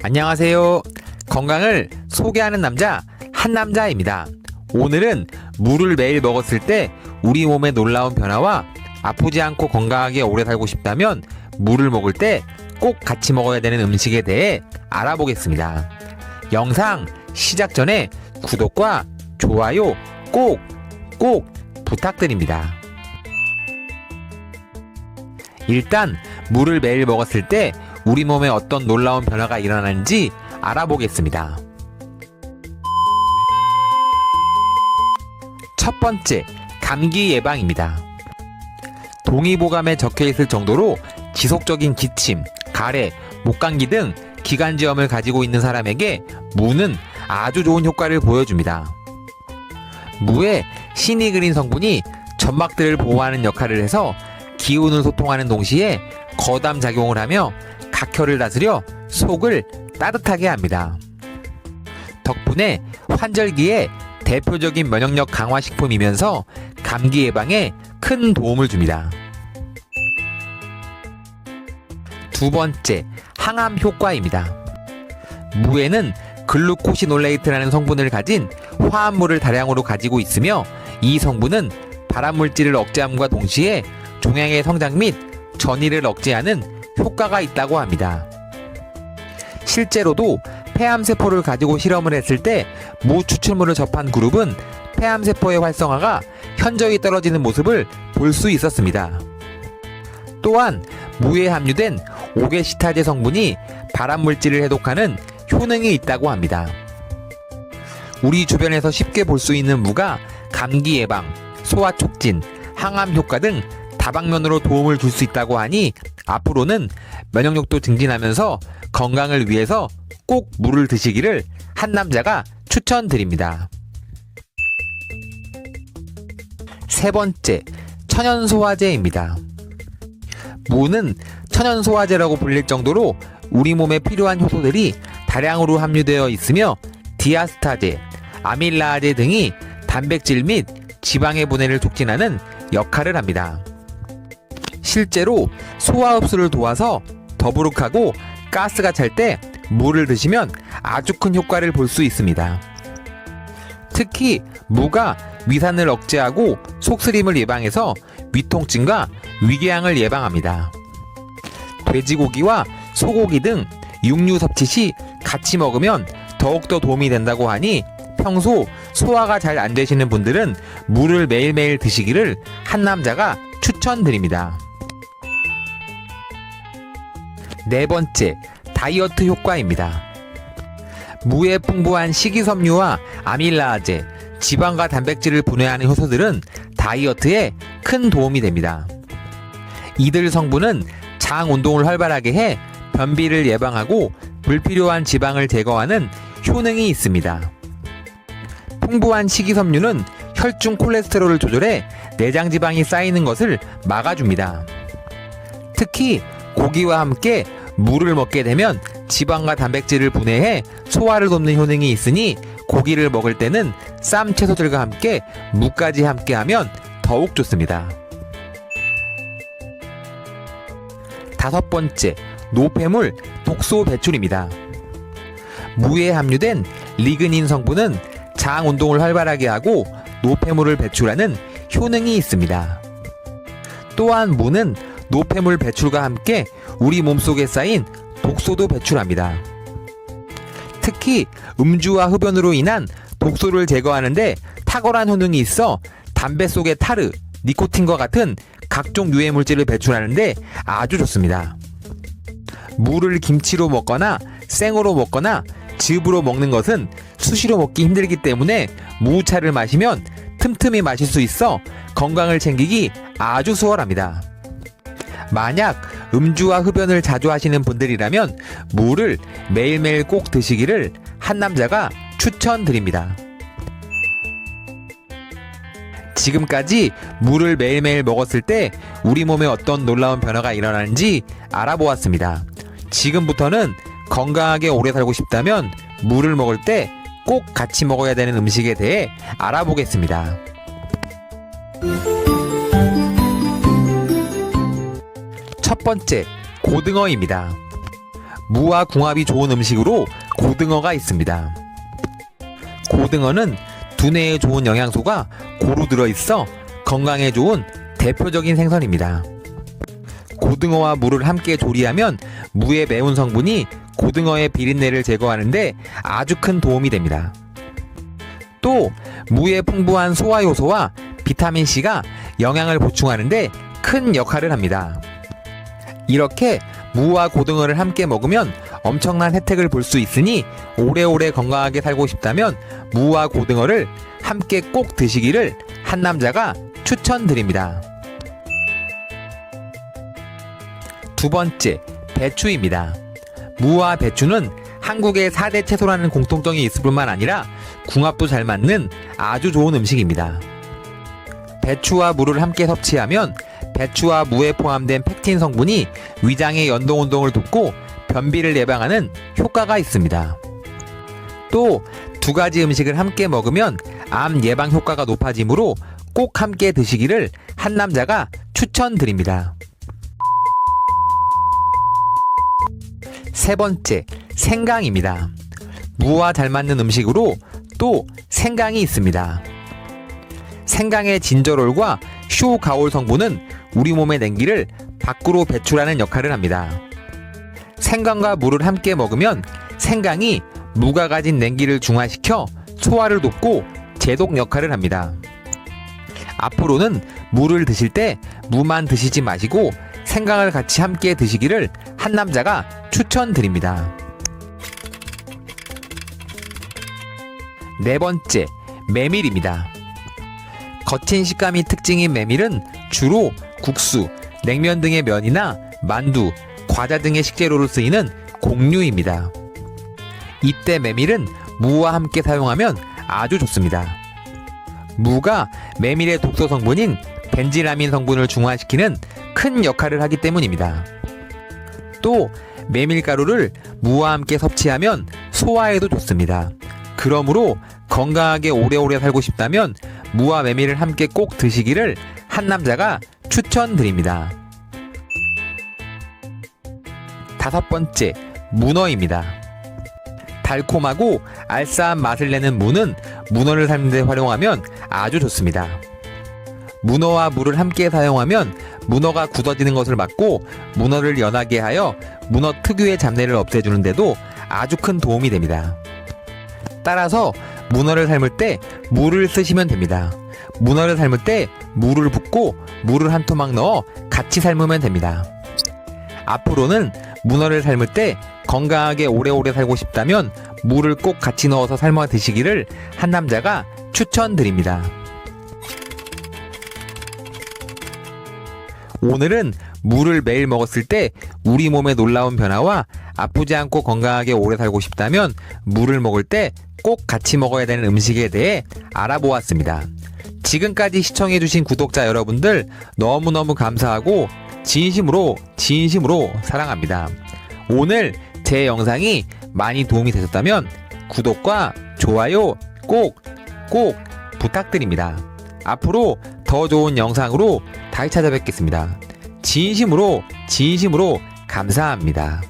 안녕하세요. 건강을 소개하는 남자 한남자입니다. 오늘은 물을 매일 먹었을 때 우리 몸에 놀라운 변화와 아프지 않고 건강하게 오래 살고 싶다면 물을 먹을 때 꼭 같이 먹어야 되는 음식에 대해 알아보겠습니다. 영상 시작 전에 구독과 좋아요 꼭 부탁드립니다. 일단 물을 매일 먹었을 때 우리 몸에 어떤 놀라운 변화가 일어나는지 알아보겠습니다. 첫 번째, 감기 예방입니다. 동의보감에 적혀있을 정도로 지속적인 기침, 가래, 목감기 등 기관지염을 가지고 있는 사람에게 무는 아주 좋은 효과를 보여줍니다. 무에 시니그린 성분이 점막들을 보호하는 역할을 해서 기운을 소통하는 동시에 거담 작용을 하며 각혈을 다스려 속을 따뜻하게 합니다. 덕분에 환절기에 대표적인 면역력 강화 식품이면서 감기 예방에 큰 도움을 줍니다. 두 번째, 항암 효과입니다. 무에는 글루코시놀레이트라는 성분을 가진 화합물을 다량으로 가지고 있으며 이 성분은 발암물질을 억제함과 동시에 종양의 성장 및 전이를 억제하는 효과가 있다고 합니다. 실제로도 폐암세포를 가지고 실험을 했을 때 무 추출물을 접한 그룹은 폐암세포의 활성화가 현저히 떨어지는 모습을 볼 수 있었습니다. 또한 무에 함유된 오게시타제 성분이 발암물질을 해독하는 효능이 있다고 합니다. 우리 주변에서 쉽게 볼 수 있는 무가 감기 예방, 소화 촉진, 항암 효과 등 다방면으로 도움을 줄 수 있다고 하니 앞으로는 면역력도 증진하면서 건강을 위해서 꼭 물을 드시기를 한남자가 추천드립니다. 세 번째, 천연소화제입니다. 무는 천연소화제라고 불릴 정도로 우리 몸에 필요한 효소들이 다량으로 함유되어 있으며 디아스타제, 아밀라아제 등이 단백질 및 지방의 분해를 촉진하는 역할을 합니다. 실제로 소화 흡수를 도와서 더부룩하고 가스가 찰 때 무를 드시면 아주 큰 효과를 볼 수 있습니다. 특히 무가 위산을 억제하고 속쓰림을 예방해서 위통증과 위궤양을 예방합니다. 돼지고기와 소고기 등 육류 섭취 시 같이 먹으면 더욱더 도움이 된다고 하니 평소 소화가 잘 안 되시는 분들은 무를 매일매일 드시기를 한남자가 추천드립니다. 네 번째, 다이어트 효과입니다. 무에 풍부한 식이섬유와 아밀라아제, 지방과 단백질을 분해하는 효소들은 다이어트에 큰 도움이 됩니다. 이들 성분은 장 운동을 활발하게 해 변비를 예방하고 불필요한 지방을 제거하는 효능이 있습니다. 풍부한 식이섬유는 혈중 콜레스테롤을 조절해 내장 지방이 쌓이는 것을 막아줍니다. 특히 고기와 함께 무를 먹게 되면 지방과 단백질을 분해해 소화를 돕는 효능이 있으니 고기를 먹을 때는 쌈 채소들과 함께 무까지 함께하면 더욱 좋습니다. 다섯 번째, 노폐물 독소 배출입니다. 무에 함유된 리그닌 성분은 장 운동을 활발하게 하고 노폐물을 배출하는 효능이 있습니다. 또한 무는 노폐물 배출과 함께 우리 몸속에 쌓인 독소도 배출합니다. 특히 음주와 흡연으로 인한 독소를 제거하는데 탁월한 효능이 있어 담배 속의 타르, 니코틴과 같은 각종 유해 물질을 배출하는데 아주 좋습니다. 무를 김치로 먹거나 생으로 먹거나 즙으로 먹는 것은 수시로 먹기 힘들기 때문에 무차를 마시면 틈틈이 마실 수 있어 건강을 챙기기 아주 수월합니다. 만약 음주와 흡연을 자주 하시는 분들이라면 무를 매일매일 꼭 드시기를 한남자가 추천드립니다. 지금까지 무를 매일매일 먹었을 때 우리 몸에 어떤 놀라운 변화가 일어나는지 알아보았습니다. 지금부터는 건강하게 오래 살고 싶다면 무를 먹을 때 꼭 같이 먹어야 되는 음식에 대해 알아보겠습니다. 첫 번째, 고등어입니다. 무와 궁합이 좋은 음식으로 고등어가 있습니다. 고등어는 두뇌에 좋은 영양소가 고루 들어있어 건강에 좋은 대표적인 생선입니다. 고등어와 무를 함께 조리하면 무의 매운 성분이 고등어의 비린내를 제거하는데 아주 큰 도움이 됩니다. 또 무의 풍부한 소화 요소와 비타민C가 영양을 보충하는데 큰 역할을 합니다. 이렇게 무와 고등어를 함께 먹으면 엄청난 혜택을 볼 수 있으니 오래오래 건강하게 살고 싶다면 무와 고등어를 함께 꼭 드시기를 한 남자가 추천드립니다. 두 번째, 배추입니다. 무와 배추는 한국의 4대 채소라는 공통점이 있을 뿐만 아니라 궁합도 잘 맞는 아주 좋은 음식입니다. 배추와 무를 함께 섭취하면 배추와 무에 포함된 펙틴 성분이 위장의 연동운동을 돕고 변비를 예방하는 효과가 있습니다. 또 두 가지 음식을 함께 먹으면 암 예방 효과가 높아지므로 꼭 함께 드시기를 한 남자가 추천드립니다. 세 번째, 생강입니다. 무와 잘 맞는 음식으로 또 생강이 있습니다. 생강의 진저롤과 쇼가올 성분은 우리 몸의 냉기를 밖으로 배출하는 역할을 합니다. 생강과 무를 함께 먹으면 생강이 무가 가진 냉기를 중화시켜 소화를 돕고 제독 역할을 합니다. 앞으로는 무를 드실 때 무만 드시지 마시고 생강을 같이 함께 드시기를 한 남자가 추천드립니다. 네 번째, 메밀입니다. 거친 식감이 특징인 메밀은 주로 국수, 냉면 등의 면이나 만두, 과자 등의 식재료로 쓰이는 곡류입니다. 이때 메밀은 무와 함께 사용하면 아주 좋습니다. 무가 메밀의 독소 성분인 벤지라민 성분을 중화시키는 큰 역할을 하기 때문입니다. 또 메밀가루를 무와 함께 섭취하면 소화에도 좋습니다. 그러므로 건강하게 오래오래 살고 싶다면 무와 메밀을 함께 꼭 드시기를 한 남자가 추천드립니다. 다섯 번째, 문어입니다. 달콤하고 알싸한 맛을 내는 무는 문어를 삶는 데 활용하면 아주 좋습니다. 문어와 무를 함께 사용하면 문어가 굳어지는 것을 막고 문어를 연하게 하여 문어 특유의 잡내를 없애주는 데도 아주 큰 도움이 됩니다. 따라서 문어를 삶을 때 무를 쓰시면 됩니다. 문어를 삶을 때 무를 붓고 무를 한 토막 넣어 같이 삶으면 됩니다. 앞으로는 문어를 삶을 때 건강하게 오래오래 살고 싶다면 무를 꼭 같이 넣어서 삶아 드시기를 한 남자가 추천드립니다. 오늘은 무를 매일 먹었을 때 우리 몸에 놀라운 변화와 아프지 않고 건강하게 오래 살고 싶다면 무를 먹을 때 꼭 같이 먹어야 되는 음식에 대해 알아보았습니다. 지금까지 시청해주신 구독자 여러분들 너무너무 감사하고 진심으로 사랑합니다. 오늘 제 영상이 많이 도움이 되셨다면 구독과 좋아요 꼭 부탁드립니다. 앞으로 더 좋은 영상으로 다시 찾아뵙겠습니다. 진심으로 감사합니다.